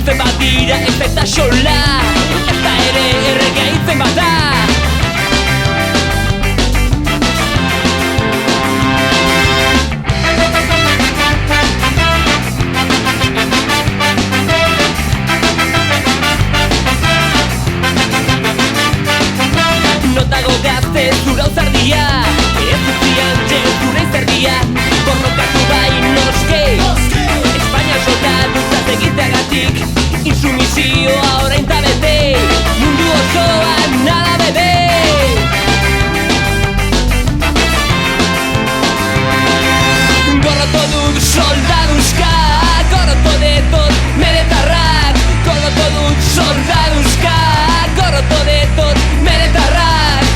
Itzen bat dira ez eta xola, ez da ere errega itzen bat da. Notago gazte zura uzardia, ez utzian jezure izerdia. Borrokatu bai noske, Espainia soldaduzat egiteagatik. Insumisioa orain tabete, mundu osoan nada bebe. Gorroto dut soldaduzka, gorroto detot meretarrak. Gorroto dut soldaduzka, gorroto detot meretarrak.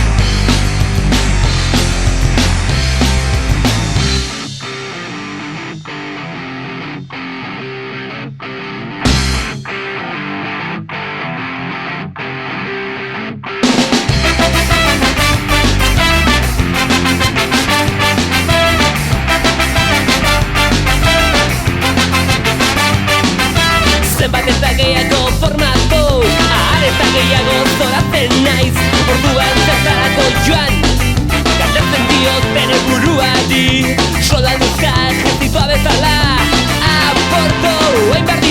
Zenbat eta gehiago formatu, ahar eta gehiago zoratzen naiz. Orduan zertarako joan, galdetzen dioten buruari. Soldaduzka ejércitoa bezala, aborto, hain behar